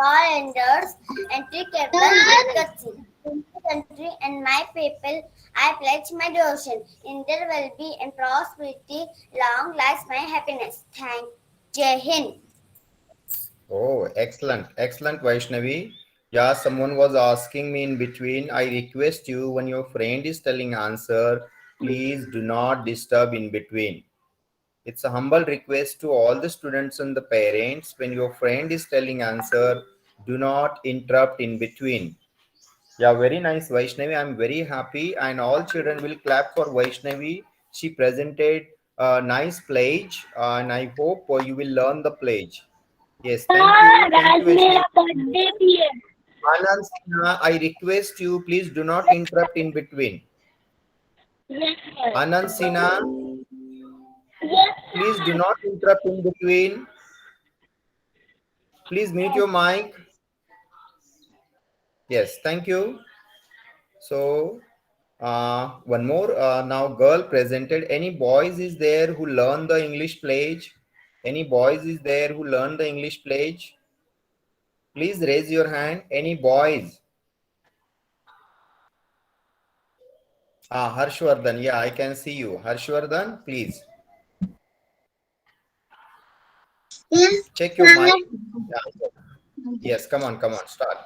all endures, entry Kevin Katsi. In my country and my people, I pledge my devotion. In their well-being and prosperity, long lies my happiness. Thank Jai Hind. Oh, excellent. Excellent, Vaishnavi. Yeah, someone was asking me in between. I request you, when your friend is telling answer, please do not disturb in between. It's a humble request to all the students and the parents. When your friend is telling answer, do not interrupt in between. Yeah, very nice, Vaishnavi. I'm very happy, and all children will clap for Vaishnavi. She presented a nice pledge, and I hope you will learn the pledge. Yes, thank you. Thank आज you, मेरा Vaishnavi. Birthday भी है. Anand Sinha, I request you, please do not interrupt in between. Yes, sir. Anand Sinha, Yes, please do sir. not interrupt in between. Please mute your mic. Yes, thank you. So, one more. Now, girl presented. Any boys is there who learn the English pledge? Any boys is there who learn the English pledge? Please raise your hand. Any boys? Harshvardhan. Yeah, I can see you. Harshvardhan, please Yes, check your mic. Yeah. Yes, come on, start.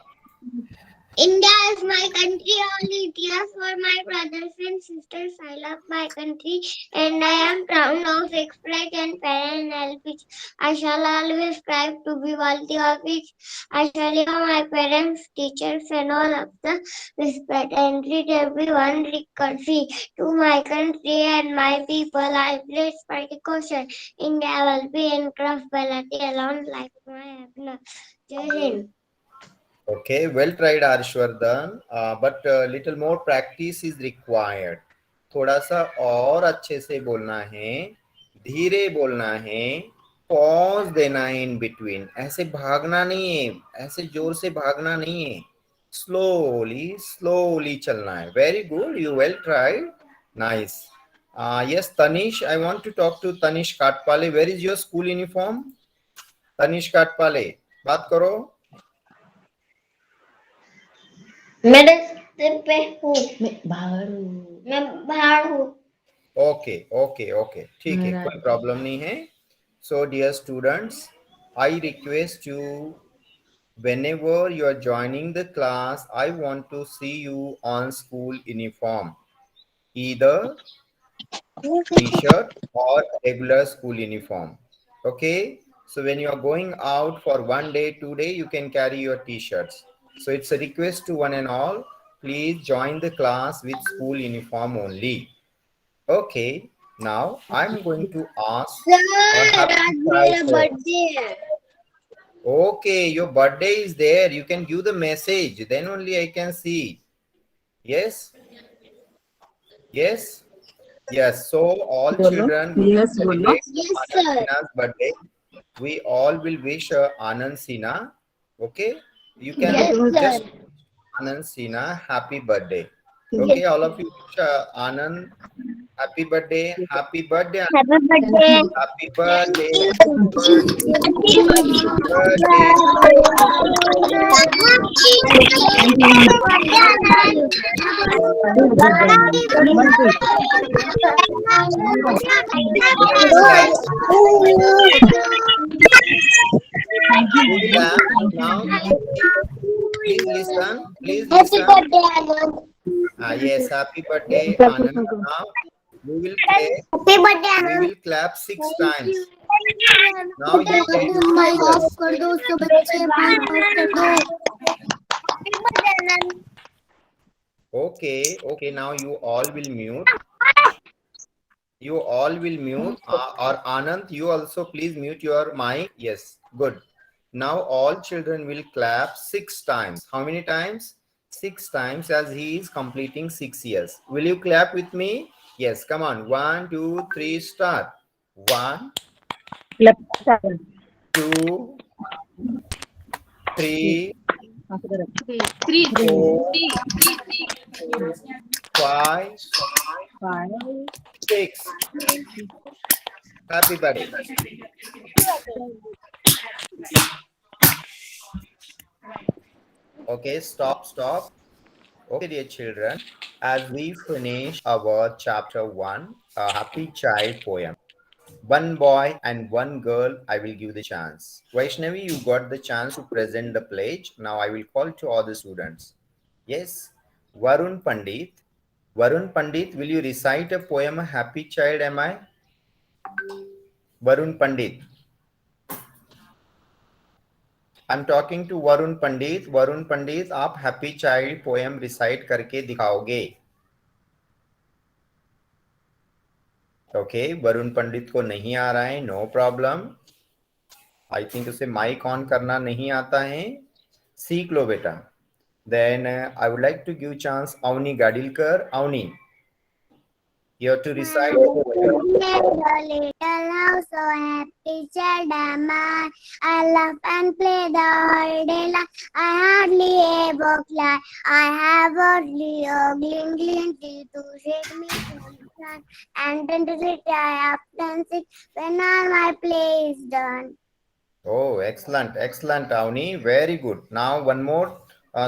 India is my country, all India's for my brothers and sisters. I love my country and I am proud of its flag and parent which I shall always strive to be worthy of it. I shall give my parents, teachers, and all of the respect and treat everyone courtesy to my country and my people. I pledge precaution. India will be in prosperity alone like my happiness. Jai Hind. Okay, well tried, Harshvardhan. But little more practice is required. थोड़ा सा और अच्छे से बोलना है, धीरे बोलना है, पॉज देना है इन बिटवीन. ऐसे भागना नहीं है, ऐसे जोर से भागना नहीं है. स्लोली स्लोली चलना है. Very good, you well tried. Nice. Yes, Tanish, I want to talk to Tanish Katpale. Where is your school uniform? Tanish Katpale, बात करो. मेरे सिर पे हूँ. मैं बाहर हूँ. ओके ओके ओके, ठीक है, कोई प्रॉब्लम नहीं है. So dear students, I request you, whenever you are joining the class, I want to see you on school uniform, either t-shirt or regular school uniform. Okay, so when you are going out for 1 day 2 day, you can carry your t-shirts. So it's a request to one and all, please join the class with school uniform only. Okay, now I'm going to ask a sir happy आज मेरा child. Birthday है. Okay, your birthday is there. You can give the message. Then only I can see. Yes? Yes? Yes. So all children who will Yes, बोलो. celebrate Yes Anand sir. Sinha's birthday, we all will wish Anand Sinha. Okay? You can Yes just sir. Anand Sinha happy birthday. Yes. Okay, all of you wish Anand happy birthday. Happy birthday. Anand. Happy birthday. Happy Thank birthday. you. Happy birthday. Happy birthday. Please clap. Who will laugh now? Please listen. Please Happy listen. birthday, Anand. Yes, happy birthday, Anand. Now we will play. Happy birthday, We Anand. will clap 6 times. Now you take mike of pictures. कर दो उसके बच्चे. Mic off कर दो. Happy birthday, Anand. Okay, okay. Now you all will mute. You all will mute. Or Anand, you also please mute your mic. Yes, good. Now all children will clap 6 times. How many times? 6 times, as he is completing 6 years. Will you clap with me? Yes, come on. 1, 2, 3, start. 1, 2, 3, 4, 5, 6. Happy birthday. Okay, stop. Okay, dear children, as we finish our chapter 1, a happy child poem. One boy and one girl, I will give the chance. Vaishnavi, you got the chance to present the pledge. Now I will call to all the students. Yes, Varun Pandit. Varun Pandit, will you recite a poem, A Happy Child Am I? Varun Pandit. I'm talking to Varun Pandit. Varun Pandit, आप Happy Child poem recite करके दिखाओगे. Okay, Varun पंडित को नहीं आ रहा है, no problem. I think उसे mic on करना नहीं आता है. सीख लो बेटा. Then I would like to give chance Avani Gadilkar. Avani, you have to recite the poem. The little house, so happy child am I. I laugh and play the whole day long. I hardly ever cry. I have hardly a glint to shake me from the sun. And then to sit, I often sit when all my play is done. Oh, excellent, Avni. Very good. Now one more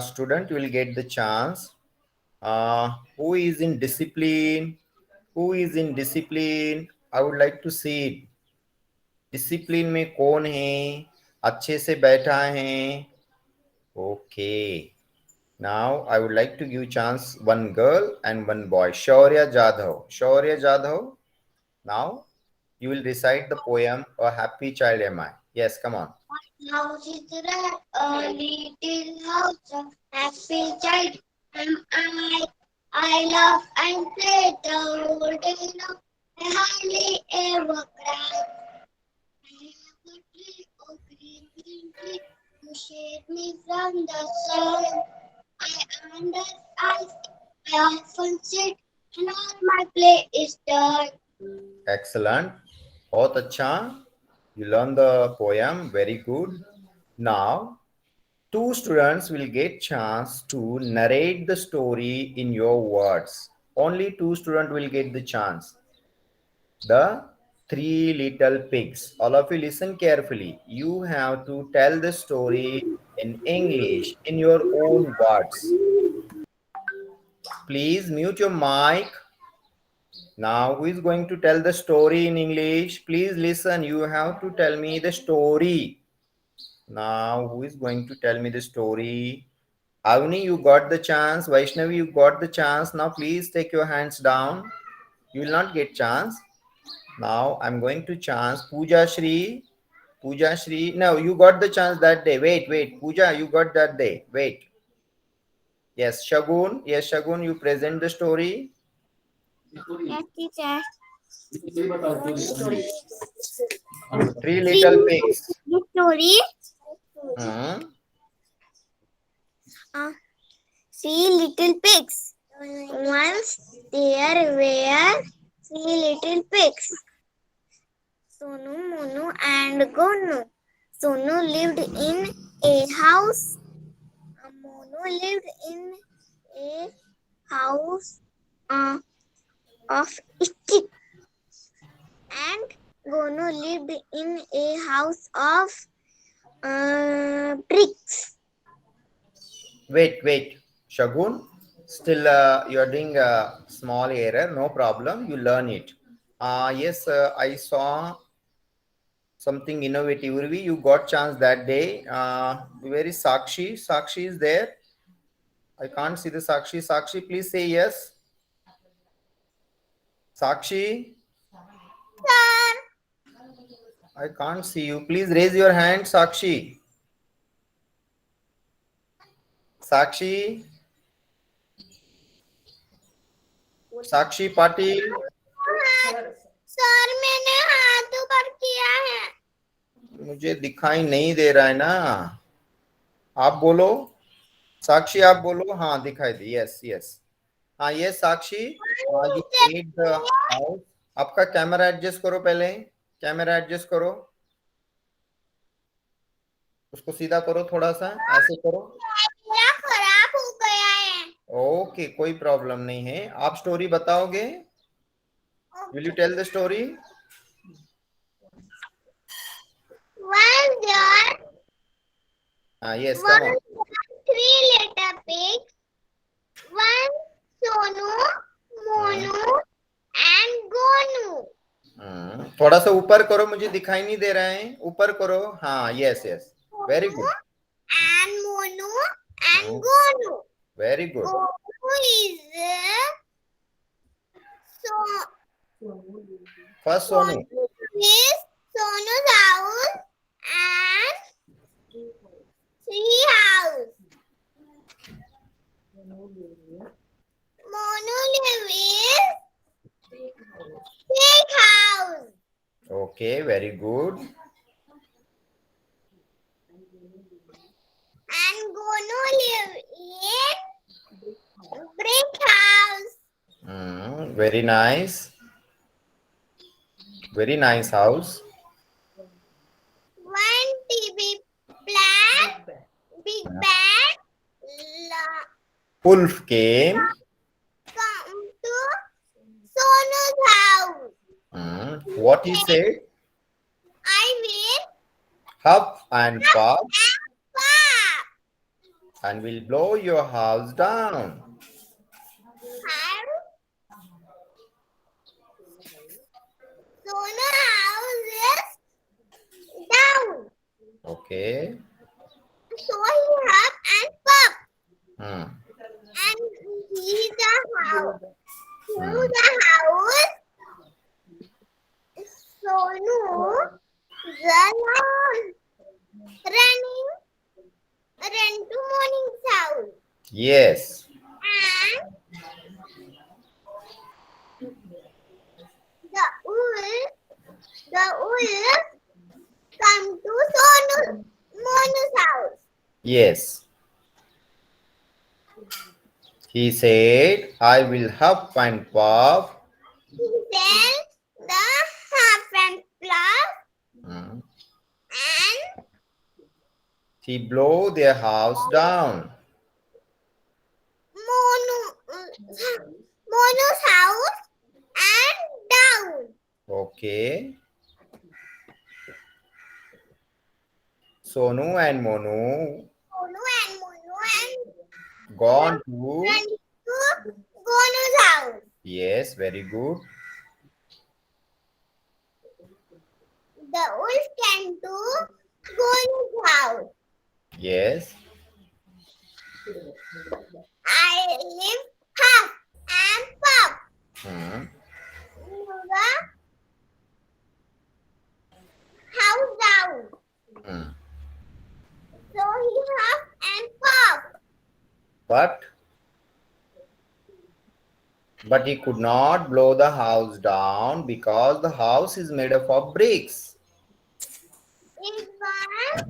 student will get the chance. Who is in discipline? Who is in discipline? I would like to see it. Discipline में कौन है, अच्छे से बैठा है. Okay. Now I would like to give chance one girl and one boy. Shaurya Jadhav. Now you will recite the poem A Happy Child Am I. Yes, come on. House is red, a little house of happy child am I. I laugh and play the whole day long. I hardly ever cry. I have a tree of green tree to shade me from the sun. I under ice, I often sit and all my play is done. Excellent. बहुत अच्छा. You learn the poem. Very good. Now, two students will get chance to narrate the story in your words. Only two students will get the chance. The Three Little Pigs. All of you listen carefully. You have to tell the story in English in your own words. Please mute your mic. Now, who is going to tell the story in English? Please listen. You have to tell me the story. Now, who is going to tell me the story? Avni, you got the chance. Vaishnavi, you got the chance. Now, please take your hands down. You will not get chance. Now, I'm going to chance Pooja Shri. No, you got the chance that day. Wait. Pooja, you got that day. Wait. Yes, Shagun. Yes, Shagun, you present the story. Yes, teacher. Three Little Pigs. The story. Three little pigs. Once there were three little pigs. Sonu, Monu, and Gonu. Sonu lived in a house. Monu lived in a house of stick. And Gonu lived in a house of bricks. Wait. Shagun, still you are doing a small error. No problem. You learn it. Yes, I saw something innovative. Urvi, you got chance that day. Where is Sakshi? Sakshi is there. I can't see the Sakshi. Sakshi, please say yes. Sakshi, Sir. I can't see you. Please raise your hand, Sakshi. Sakshi Patil. Sir मैंने हाथ ऊपर किया है. मुझे दिखाई नहीं दे रहा है ना. आप बोलो. साक्षी आप बोलो. हाँ दिखाई दे. यस. हाँ ये साक्षी. आपका कैमरा एडजस्ट करो. पहले कैमरा एडजस्ट करो. उसको सीधा करो. थोड़ा सा ऐसे करो. खराब हो गया है. ओके, कोई प्रॉब्लम नहीं है. आप स्टोरी बताओगे. Will you tell the story. One there. Yes, come on. Three pigs. One Sonu, Monu, and Gonu. थोड़ा सा ऊपर करो, मुझे दिखाई नहीं दे रहा है, ऊपर करो. हाँ, yes yes, very good. And Monu and Gonu. Very good. Gonu is so first Sonu. is Sonu's house and tree house. Monu live is pig house. Okay, very good. And Gonu live in brick house. Very nice. Very nice house. One TV black, big bad, Wolf came. come to Sonu's house. What he said? I will Huff and puff pop. and will blow your house down. Sonu's house is down. Okay. So he huff and puff. Hmm. And he's the house. Through the house, Sonu run to Moni's house. Yes. And the wolf come to Monu's house. Yes. He said, I will huff and puff. He said the half and fluff Hmm. and He blow their house down. Monu's house and down. Okay. Sonu and Monu Sonu and Monu and gone to. run to Gonu's house. Yes, very good. The wolf came to Gonu's house. Yes. I live puff and puff. Hmm. The house down. Hmm. So he huffed and puffed. But he could not blow the house down because the house is made up of bricks. It was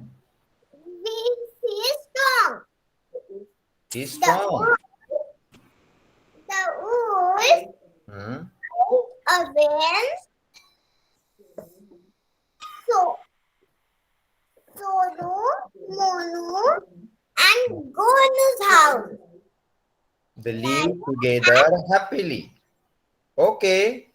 this strong. He's strong. The wolf Hmm. against Sonu, Monu, and Gonu's house. They live together happily. Okay.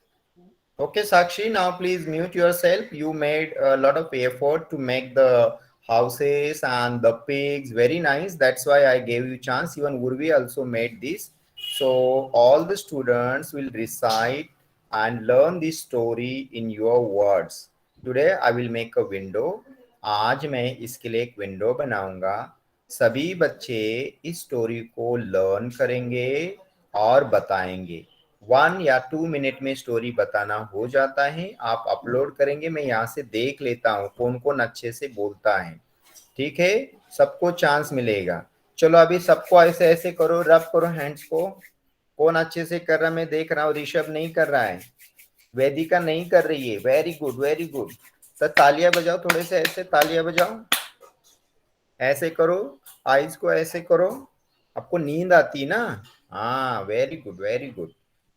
Okay, Sakshi, now please mute yourself. You made a lot of effort to make the houses and the pigs very nice. That's why I gave you chance. Even Urvi also made this. So all the students will recite and learn this story in your words. Today I will make a window. आज मैं इसके लिए एक window बनाऊंगा. सभी बच्चे इस story को लर्न करेंगे और बताएंगे. 1 या 2 मिनट में स्टोरी बताना हो जाता है. आप अपलोड करेंगे, मैं यहाँ से देख लेता हूँ कौन कौन अच्छे से बोलता है. ठीक है, सबको चांस मिलेगा. चलो अभी सबको ऐसे ऐसे करो, रब करो हैंड्स को. कौन अच्छे से कर रहा मैं देख रहा हूँ. ऋषभ नहीं कर रहा है, वेदिका नहीं कर रही है. Very good, very good. तो तालियां बजाओ, थोड़े से ऐसे तालियां बजाओ. ऐसे करो, आईज को ऐसे करो. आपको नींद आती ना. हाँ, वेरी गुड, वेरी गुड.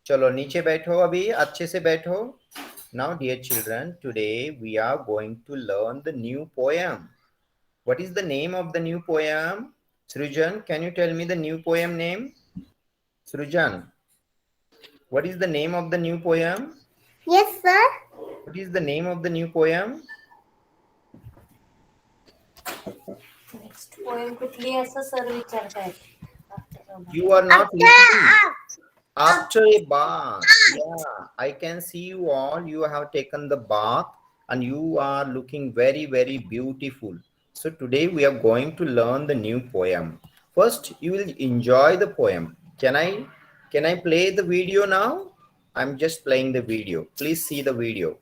चलो नीचे बैठो, अभी अच्छे से बैठो. Now dear children, today we are going to learn the new poem. What is the name of the new poem? Srujan, can you tell me the new poem name? Srujan, what is the name of the new poem? Yes, sir. What is the name of the new poem? Next poem कुठली असं sir विचारतायत. You are not listening. After a bath. Yeah, I can see you all. You have taken the bath and you are looking very, very beautiful. So today we are going to learn the new poem. First, you will enjoy the poem. Can I play the video now? I'm just playing the video. Please see the video.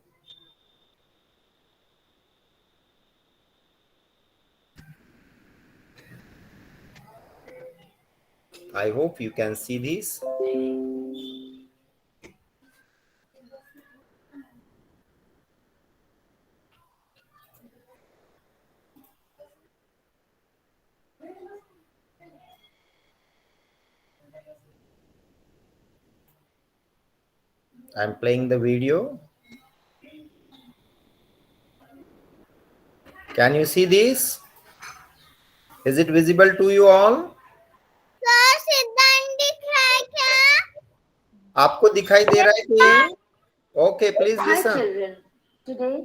I hope you can see this. I'm playing the video. Can you see this? Is it visible to you all? Sir, सिद्धांत दिख रहा है क्या? आपको दिखाई दे रहा है कि? Okay, please Hi listen. children, today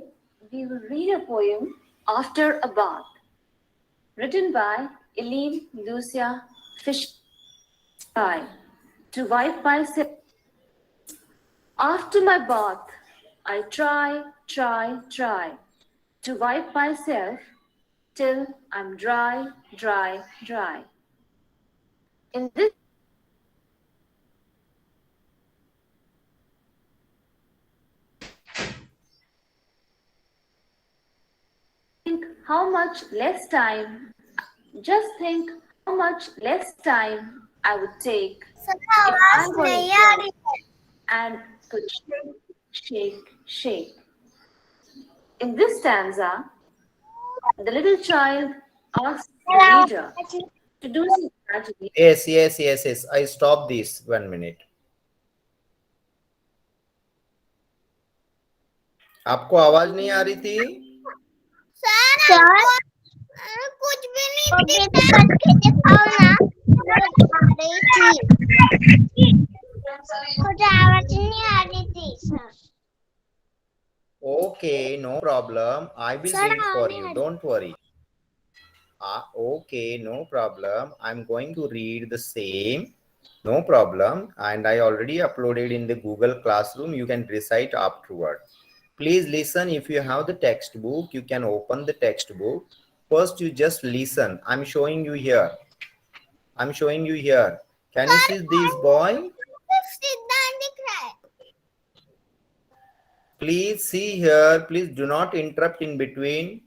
we will read a poem After a Bath, written by Eileen Lucia Fishby. To wipe myself after my bath, I try to wipe myself till I'm dry. In this think how much less time, just think how much less time I would take sir if I आवाज were a नहीं आ girl रही है. and could shake. In this stanza, the little child asks the reader to do some imagination. Yes. I stop this 1 minute. आपको आवाज नहीं आ रही थी? Sir कुछ भी नहीं दिखा के दिखाओ ना. आ रही थी. मुझे आवाज नहीं आ रही थी sir. Okay, no problem. I will Sir, read for आने you. वाली. Don't worry. Okay, no problem. I'm going to read the same. No problem. And I already uploaded in the Google Classroom. You can recite afterward. Please listen. If you have the textbook, you can open the textbook. First, you just listen. I'm showing you here. Can you see this boy? सिद्धांत दिख रहा है. Please see here. Please do not interrupt in between.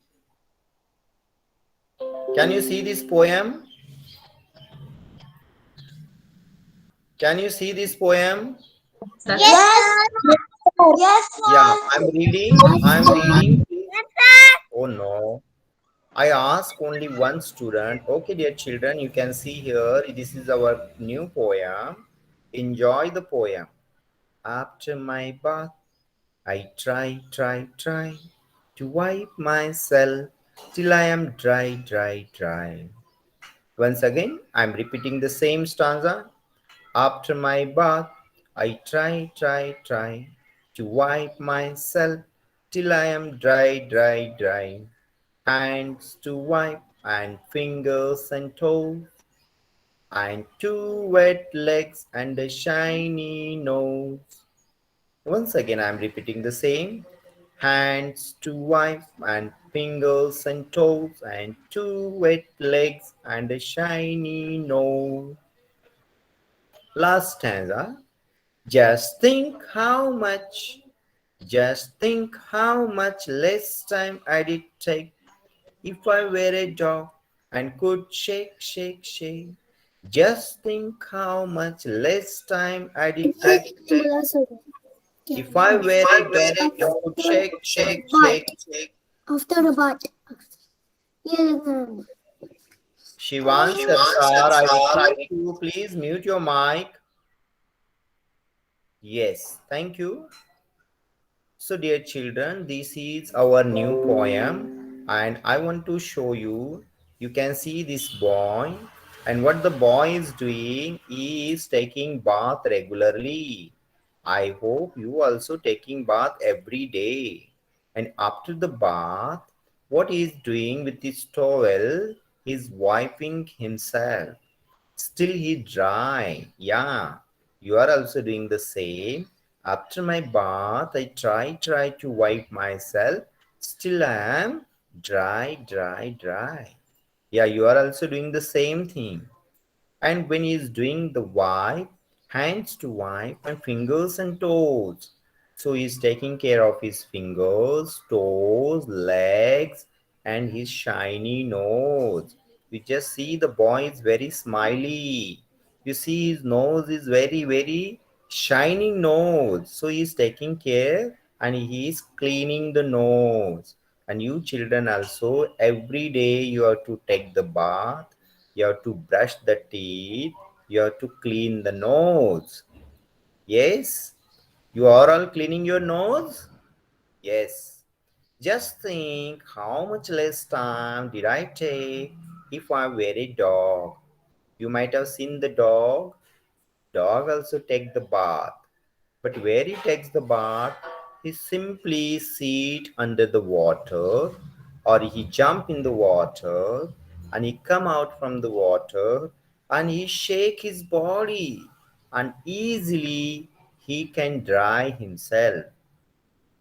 Can you see this poem? Can you see this poem? Yes. Yes. Yeah, I'm reading. Yes, sir. Oh no. I ask only one student. Okay, dear children, you can see here. This is our new poem. Enjoy the poem. After my bath, I try to wipe myself till I am dry. Once again, I'm repeating the same stanza. After my bath, I try to wipe myself till I am dry. Hands to wipe and fingers and toes, and two wet legs and a shiny nose. Once again, I'm repeating the same. Hands to wipe and fingers and toes, and two wet legs and a shiny nose. Last stanza. Just think how much less time I did take if I were a dog and could shake. Just think how much less time I did take if I were a dog and could shake. After the bath. Shivan Sarsar, I request you, please mute your mic. Yes, thank you. So dear children, this is our new poem and I want to show you. You can see this boy, and what the boy is doing, he is taking bath regularly. I hope you also taking bath every day. And after the bath, what he is doing with his towel, he is wiping himself. Still he dry. Yeah, you are also doing the same. After my bath, I try to wipe myself. Still I am dry. Yeah, you are also doing the same thing. And when he is doing the wipe, hands to wipe and fingers and toes. So he's taking care of his fingers, toes, legs, and his shiny nose. You just see the boy is very smiley. You see his nose is very shining nose. So he's taking care and he is cleaning the nose. And you children also, every day you have to take the bath, you have to brush the teeth, you have to clean the nose. Yes, you are all cleaning your nose. Yes, just think how much less time did I take if I were a dog. You might have seen the dog also take the bath, but where he takes the bath, he simply sit under the water, or he jump in the water and he come out from the water and he shake his body and easily he can dry himself.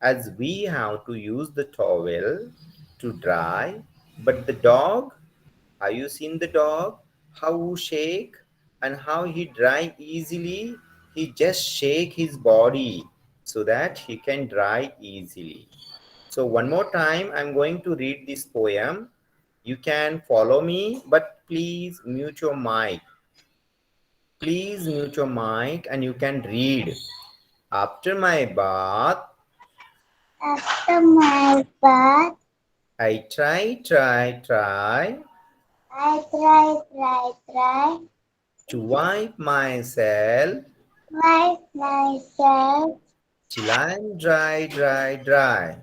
As we have to use the towel to dry, but the dog, have you seen the dog? How he shake and how he dry easily? He just shake his body so that he can dry easily. So one more time, I'm going to read this poem. You can follow me, but please mute your mic. Please mute your mic and you can read. After my bath, After my bath, I try I try to wipe myself wipe myself. till I'm dry. Dry.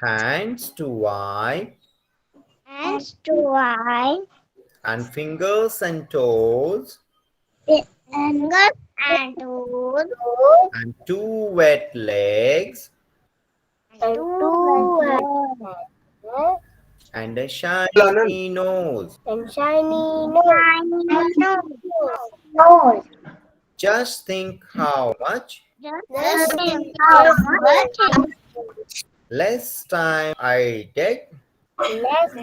Hands to wipe Hands to wipe. and fingers and toes Fingers and toes. and two wet legs and a shiny nose. And shiny nose. Just think how much Just think how much less time I take. less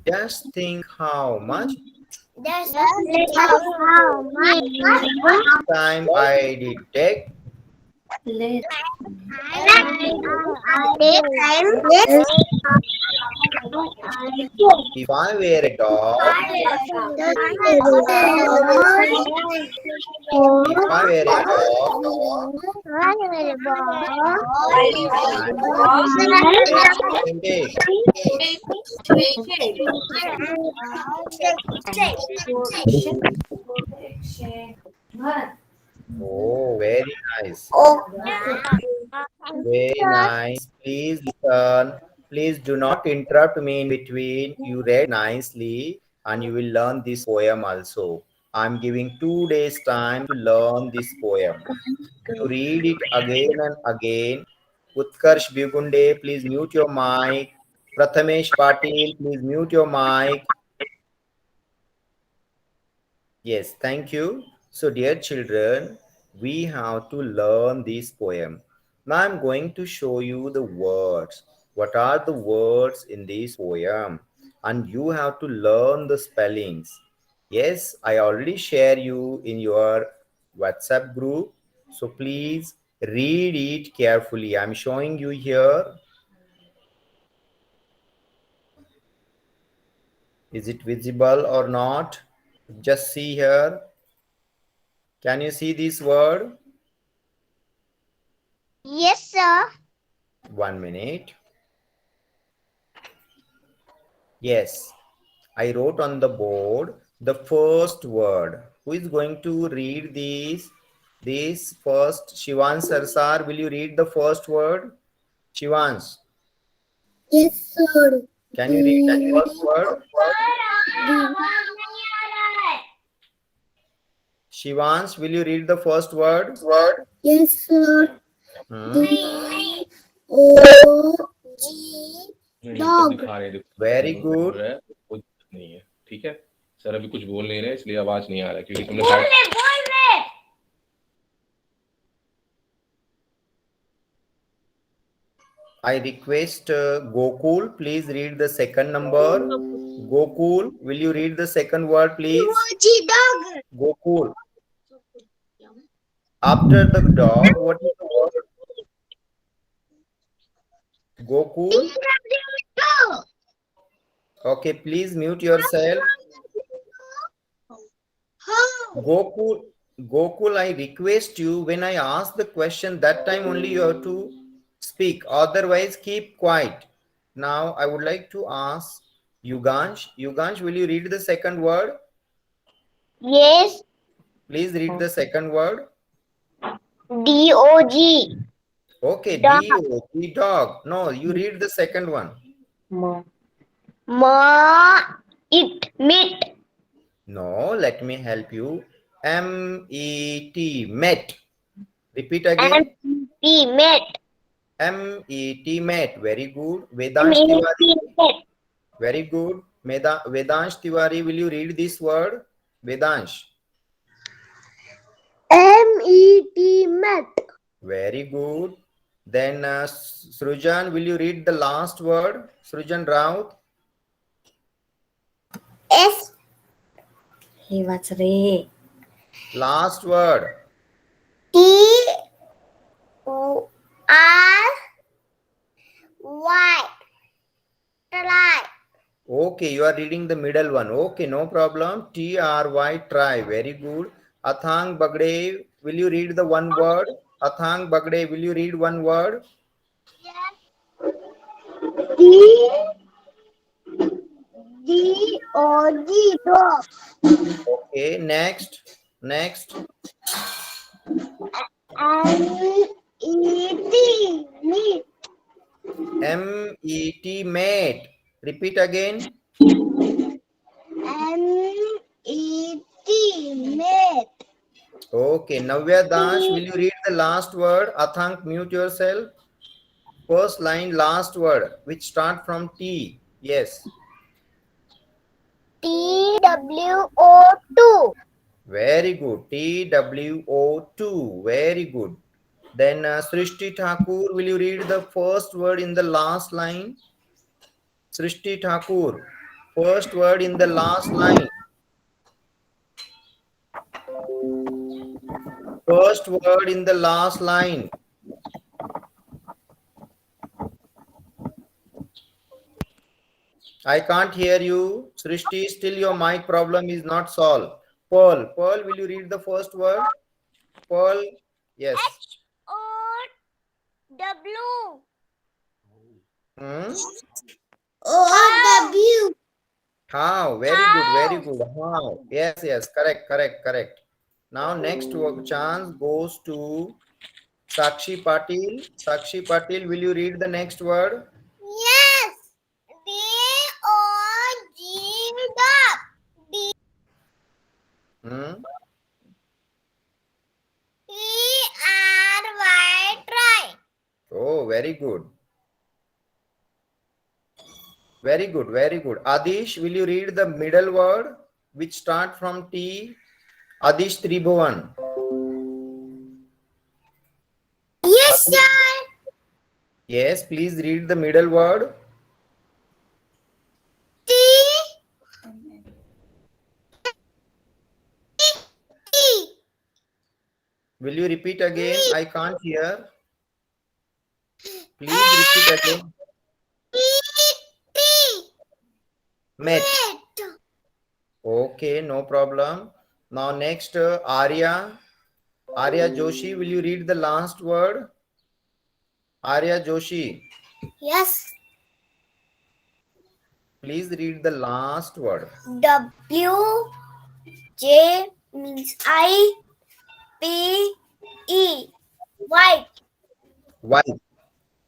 Just think how much time I did take. If I were a dog, if I were a dog, oh, very nice. Very nice. Please listen. Please do not interrupt me in between. You read nicely and you will learn this poem also. I'm giving 2 days time to learn this poem. To read it again and again. Utkarsh Bigunde, please mute your mic. Prathamesh Patil, please mute your mic. Yes, thank you. So, dear children, we have to learn this poem. Now, I'm going to show you the words. What are the words in this poem? And you have to learn the spellings. Yes, I already share you in your WhatsApp group. So, please read it carefully. I'm showing you here. Is it visible or not? Just see here. Can you see this word? Yes, sir. 1 minute. Yes, I wrote on the board the first word. Who is going to read these? This first, Shivans Sarsar, will you read the first word? Shivans, Yes, sir. can you read that first word? Shivans, will you read the first word? Yes, sir. Hmm. D-O-G-H-T. Dog. दिखा रहे हैं, देखो Very बोल good. रहा है, कोई दिक्कत नहीं है, ठीक है सर। अभी कुछ बोल नहीं रहे इसलिए आवाज नहीं आ रहा है, क्योंकि तुमने side I request Gokul, please read the second number. Gokul, will you read the second word, please? Emoji dog. Gokul. After the dog, what is the word? Gokul. TW2. Okay, please mute yourself. How? Gokul, I request you, when I ask the question, that time only you have to speak. Otherwise, keep quiet. Now, I would like to ask Yugansh. Yugansh, will you read the second word? Yes. Please read the second word. DOG. Okay, Dog. D-O-G, dog. No, you read the second one. Ma. It. Meat. No, let me help you. M-E-T, met. Repeat again. MP. Met. M-E-T, met. Very good. Vedansh Tiwari. Met. Very good. Vedansh Tiwari, will you read this word? Vedansh. MET. Met. Very good. Then Srujan, will you read the last word? Srujan Raut. S. Hey, what's Ray? Last word. T. O. R. Y. Try. Okay, you are reading the middle one. Okay, no problem. T-R-Y, try. Very good. Athang Bagde, will you read the one word? Athang Bagde, will you read one word? D. D-O-G. Dog. Okay, next. Next. M-E-T. Meat. M-E-T, mate. Repeat again. M-E-T. Met. Okay, Navya Dash, will you read the last word? Athank, mute yourself. First line, last word, which start from T. Yes. TWO2. Very good. TWO2. Very good. Then Srishti Thakur, will you read the first word in the last line? Srishti Thakur, first word in the last line. First word in the last line. I can't hear you. Srishti, still your mic problem is not solved. Pearl, will you read the first word? Pearl, yes. O-W. Hmm? O-W. How? Very good, very good. How? Yes, yes, correct. Now next chance goes to Sakshi Patil. Sakshi Patil, will you read the next word? Yes. D-O-G. Dog. Hmm? T-R-Y. Try. Oh, very good. Very good, very good. Adish, will you read the middle word which start from T? Adish Tribhuvan. Yes, sir. Yes, please read the middle word. T. T. Will you repeat again? I can't hear. Please repeat again. T. T. Met. Met. Okay, no problem. Now next, Arya. Arya Joshi, will you read the last word? Arya Joshi, Yes. please read the last word. W. J means I. P. E. White. White.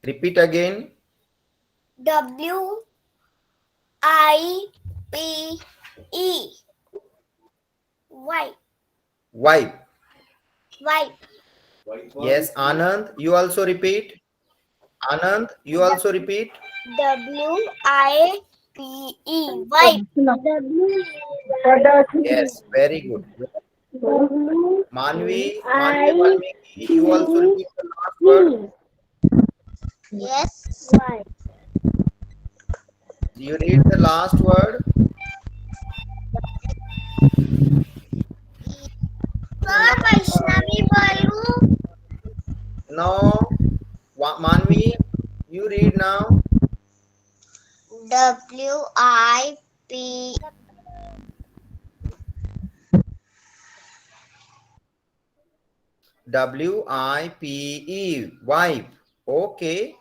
Repeat again. W. I. P. E. White. Wipe. White. Yes, Anand, you also repeat. Anand, you also repeat. W-I-P-E. Wipe. Yes, very good. Manvi, Valmiki, you also repeat the last word. Yes. You read the last word. Sir, Vaishnavi Balu. No, Manvi, you read now. W-I-P. WIPE, wipe. Okay.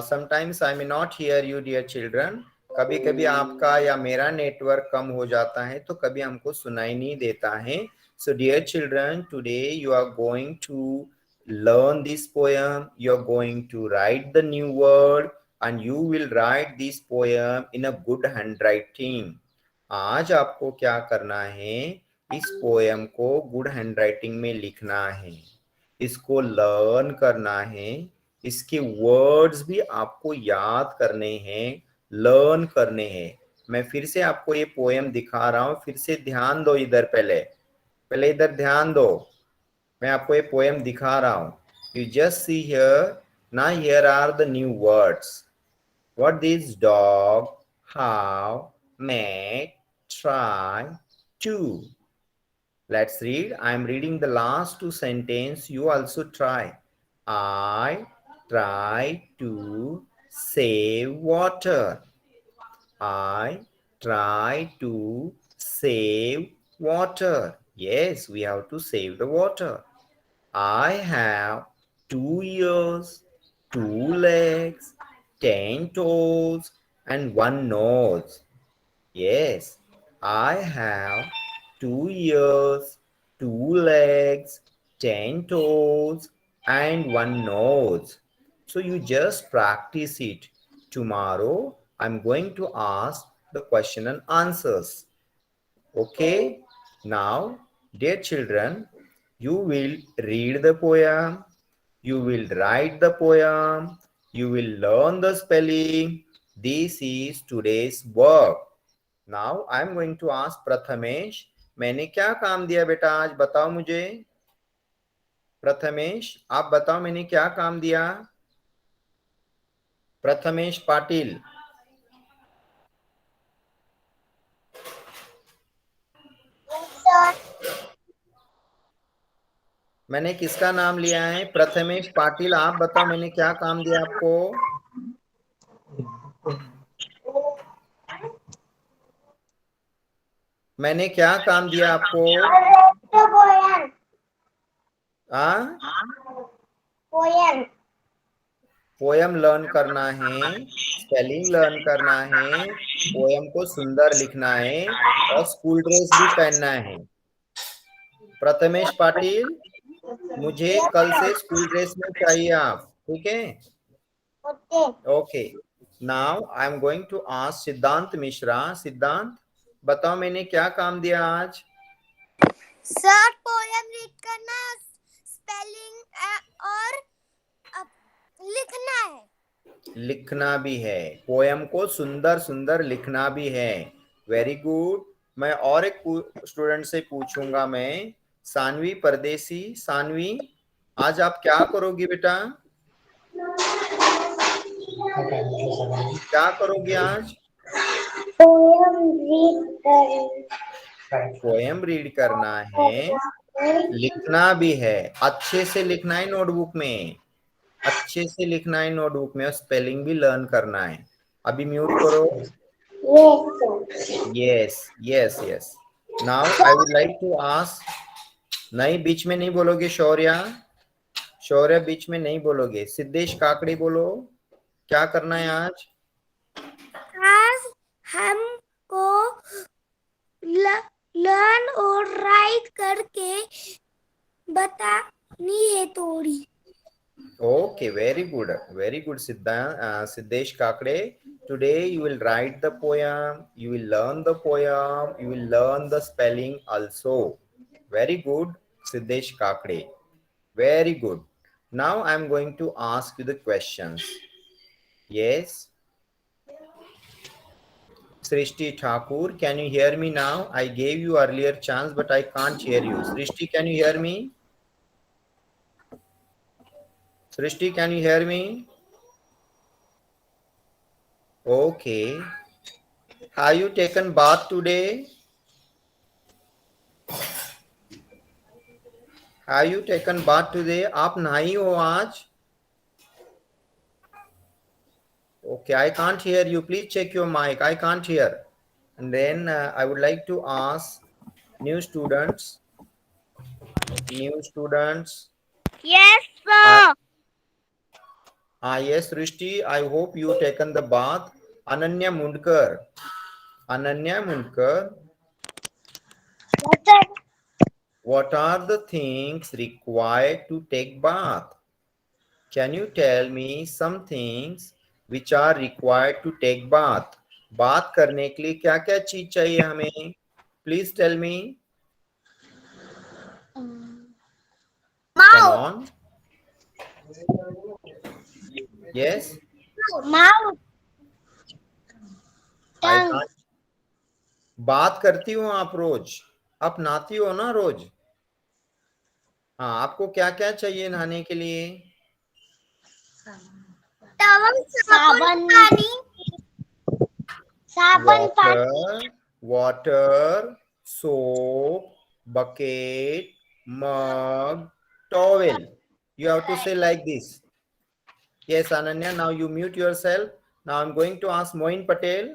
Sometimes I may not hear you, dear children. कभी कभी आपका या मेरा network कम हो जाता है तो कभी हमको सुनाई नहीं देता है. So dear children, today you are going to learn this poem. You are going to write the new word and you will write this poem in a good handwriting. आज आपको क्या करना है, इस पोएम को गुड हैंडराइटिंग में लिखना है, इसको लर्न करना है, इसके वर्ड्स भी आपको याद करने हैं, लर्न करने हैं. मैं फिर से आपको ये पोएम दिखा रहा हूं, फिर से ध्यान दो. इधर पहले इधर ध्यान दो. मैं आपको ये पोएम दिखा रहा हूं. You just see here. Now here are the new words. What this dog, how, met, try, to. Let's read. I am reading the last two sentences. You also try. I try to save water. I try to save water. Yes, we have to save the water. I have 2 ears, 2 legs, 10 toes, and 1 nose. Yes, I have 2 ears, 2 legs, 10 toes, and 1 nose. So you just practice it. Tomorrow, I'm going to ask the question and answers. Okay? Now, dear children, you will read the poem, you will write the poem, you will learn the spelling. This is today's work. Now I am going to ask Prathamesh. मैंने क्या काम दिया बेटा आज, बताओ मुझे. प्रथमेश, आप बताओ मैंने क्या काम दिया. प्रथमेश पाटिल. मैंने किसका नाम लिया है? प्रथमेश पाटिल. आप बताओ मैंने क्या काम दिया आपको. मैंने क्या काम दिया आपको. पोयम लर्न करना है, स्पेलिंग लर्न करना है, पोयम को सुंदर लिखना है और स्कूल ड्रेस भी पहनना है. प्रथमेश पाटिल, मुझे कल से स्कूल ड्रेस में चाहिए आप. ठीक है? Okay. Now I am going to ask Siddhant Mishra. Siddhant, बताओ मैंने क्या काम दिया आज. सर, पोयम रीड करना, स्पेलिंग और लिखना है. लिखना भी है. पोयम को सुंदर सुंदर लिखना भी है. Very good. मैं और एक स्टूडेंट से पूछूंगा. मैं सानवी परदेसी. सानवी, आज आप क्या करोगी बेटा. क्या करोगी आज. पोयम रीड करना है, लिखना भी है. अच्छे से लिखना है नोटबुक में, अच्छे से लिखना है नोटबुक में, और स्पेलिंग भी लर्न करना है. अभी म्यूट करो. Yes yes yes. Now I would like to ask. नहीं, बीच में नहीं बोलोगे. शौर्य बीच में नहीं बोलोगे. सिद्धेश काकड़ी बोलो. क्या करना है आज. आज हमको लर्न और राइट करके बतानी है थोड़ी. Okay, very good, Siddesh Kakade. Today you will write the poem, you will learn the poem, you will learn the spelling also. Very good, Siddesh Kakade. Very good. Now I'm going to ask you the questions. Yes. Srishti Thakur, can you hear me now? I gave you earlier chance, but I can't hear you. Srishti, can you hear me? Srishti, can you hear me? Okay. Have you taken bath today? Have you taken bath today? आप नहाई हो आज? Okay, I can't hear you. Please check your mic. I can't hear. And then I would like to ask new students. New students. Yes, Uh, sir. yes, Rishti, I hope you taken the bath. Ananya Mundkar. Ananya Mundkar. What are the things required to take bath? Can you tell me some things which are required to take bath? बात करने के लिए क्या क्या चीज चाहिए हमें? Please tell me. Come on. Yes. Mouth. I can't. बात करती हो आप रोज? आप नहाती हो ना रोज? हाँ, आपको क्या क्या चाहिए नहाने के लिए? साबन पानी. साबन पानी. Water, soap, bucket, mug, towel. You have to say like this. Yes, Ananya, now you mute yourself. Now I'm going to ask Moin Patel.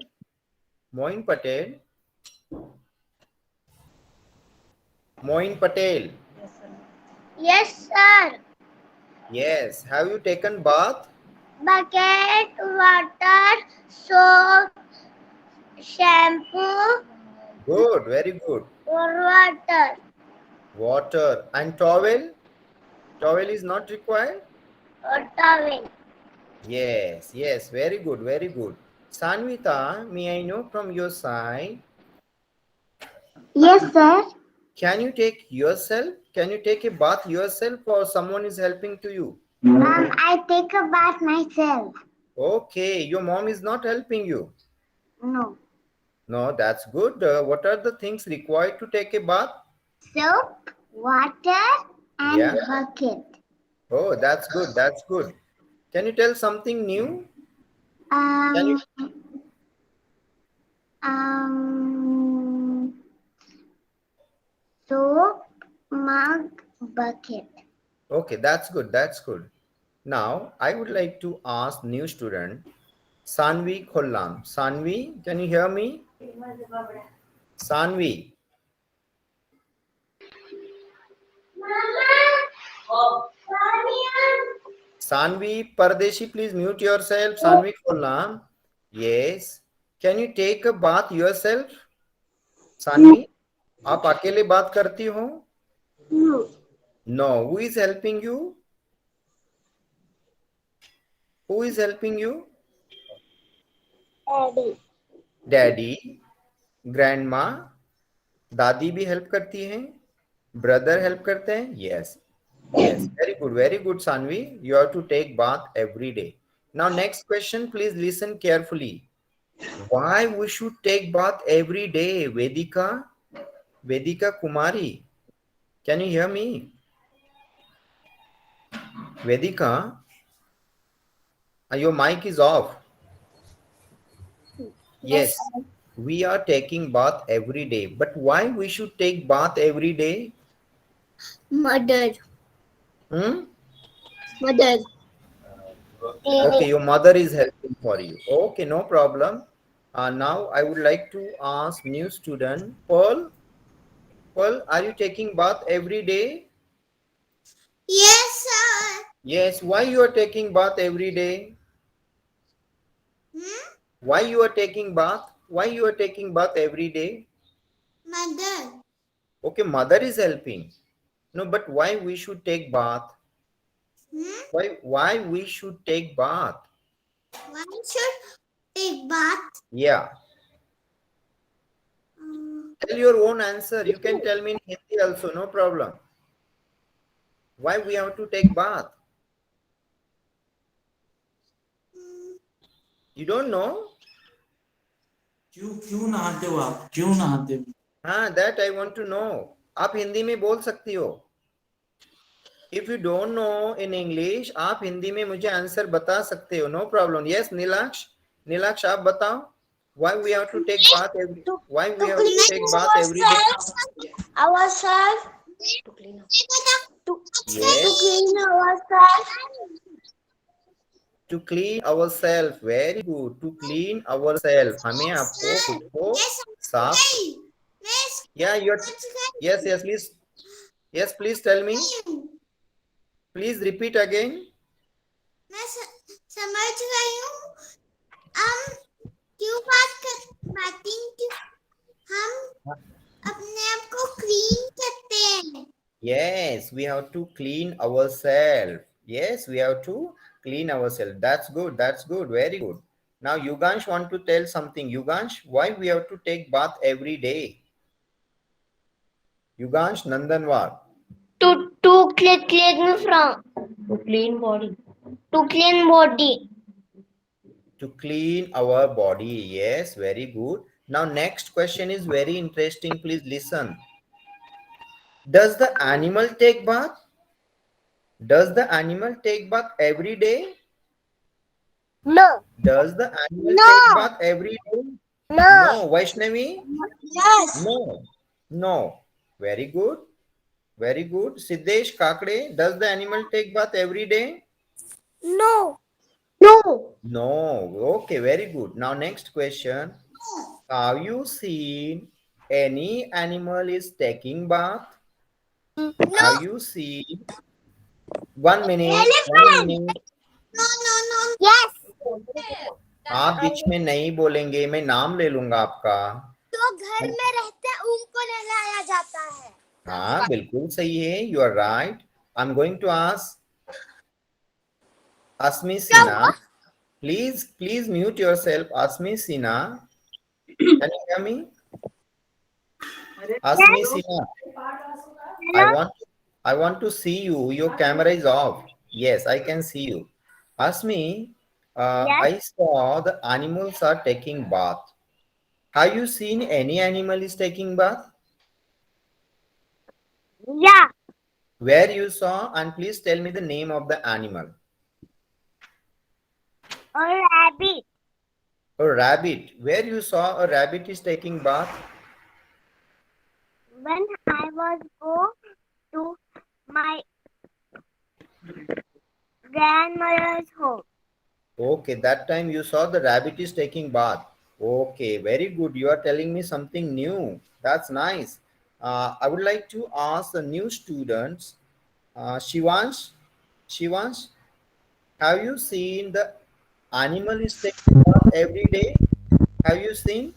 Moin Patel. Moin Patel. Yes, sir. Yes. Have you taken bath? Bucket, water, soap, shampoo, Good. Very good. water. Water. And towel? Towel is not required? Or towel. Yes. Yes. Very good. Very good. Sanvita, may I know from your side, Yes, sir. can you take yourself? Can you take a bath yourself or someone is helping to you? I take a bath myself. Okay, your mom is not helping you. No. No, that's good. What are the things required to take a bath? Soap, water, and Yeah. bucket. Oh, that's good. That's good. Can you tell something new? Can you? Soap, mug, bucket. Okay, that's good. That's good. Now, I would like to ask new student, Sanvi Khollam. Sanvi, can you hear me? Sanvi. Sanvi Pardeshi, please mute yourself. Sanvi Khollam. Yes. Can you take a bath yourself? Sanvi, आप अकेले बात करती हो? No. No. Who is helping you? Who is helping you? Daddy. Daddy, grandma, दादी भी help करती हैं? Brother help करते हैं? Yes. Yes. Very good, Sanvi. You have to take bath every day. Now, next question, please listen carefully. Why we should take bath every day? Vedika Kumari. Can you hear me? Vedika, your mic is off. Yes, we are taking bath every day. But why we should take bath every day? Mother. Okay, your mother is helping for you. Okay, no problem. Now I would like to ask new student, Pearl. Pearl, are you taking bath every day? Yes, sir. Yes. Why you are taking bath every day? Why you are taking bath? Why you are taking bath every day? Mother. Okay, mother is helping. No, but why we should take bath? Why we should take bath? Why should take bath? Yeah. Tell your own answer. You can tell me in Hindi also, no problem. Why we have to take bath? You don't know? क्यों नहाते हो आप? क्यों नहाते हो? हाँ, that I want to know. आप हिंदी में बोल सकती हो. If you don't know in English, आप हिंदी में मुझे आंसर बता सकते हो. No problem. Yes, Nilaksh. Nilaksh, आप बताओ. Why we have to take bath every? Why we have to take bath every day? Ourselves. To clean up. Yes. Clean ourselves. To clean ourselves. Very good. To clean ourselves. हमें आपको खुद को साफ. Yeah, you're. Yes, yes, please. Yes, please tell me. Please repeat again. मैं समझ रही हूँ. हम क्यों बात हम अपने आप को क्लीन करते हैं. Yes, we have to clean ourselves. Yes, we have to clean ourselves. That's good. That's good. Very good. Now, Yugansh want to tell something. Yugansh, why we have to take bath every day? Yugansh Nandanwar. To clean from. To clean body. To clean body. To clean our body. Yes, very good. Now, next question is very interesting. Please listen. Does the animal take bath? Does the animal take bath every day? No. Does the animal No. take bath every day? No. No. Vaishnavi? Yes. No. No. Very good. Very good. Siddesh Kakade, does the animal take bath every day? No. No. No. Okay, very good. Now, next question. Have you seen any animal is taking bath? Have you seen? 1 minute. 1 minute. No. Yes. आप बीच में नहीं बोलेंगे, मैं नाम ले लूंगा आपका. तो घर में रहते हैं उनको नहलाया जाता है. हाँ, बिल्कुल सही है. You are right. I'm going to ask Asmi Sinha. Please mute yourself. Asmi Sinha. Can you hear me? Asmi Sinha. I want to see you. Your camera is off. Yes, I can see you. Asmi, I saw the animals are taking bath. Have you seen any animal is taking bath? Yeah. Where you saw, and please tell me the name of the animal. A rabbit. A rabbit. Where you saw a rabbit is taking bath? When I was go to my grandmother's home. Okay, that time you saw the rabbit is taking bath. Okay, very good. You are telling me something new. That's nice. I would like to ask the new students. Shivansh, have you seen the animal is taking bath every day? Have you seen?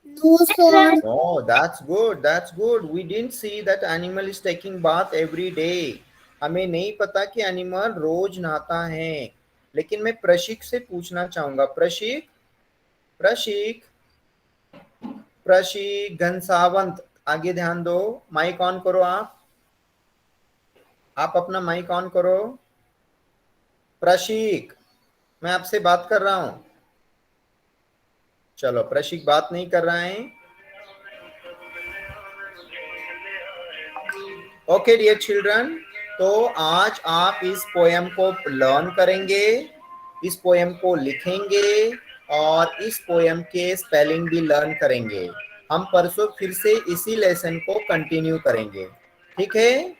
No, sir. Oh, that's good. That's good. We didn't see that animal is taking bath every day. हमें नहीं पता कि animal रोज नहाता है. लेकिन मैं प्रशिक से पूछना चाहूंगा. प्रशिक घनसावंत, आगे ध्यान दो. माइक ऑन करो. आप अपना माइक ऑन करो. प्रशिक, मैं आपसे बात कर रहा हूं. चलो, प्रशिक बात नहीं कर रहा है. ओके डियर चिल्ड्रन, तो आज आप इस पोएम को लर्न करेंगे, इस पोएम को लिखेंगे और इस पोएम के स्पेलिंग भी लर्न करेंगे. हम परसों फिर से इसी लेसन को कंटिन्यू करेंगे. ठीक है?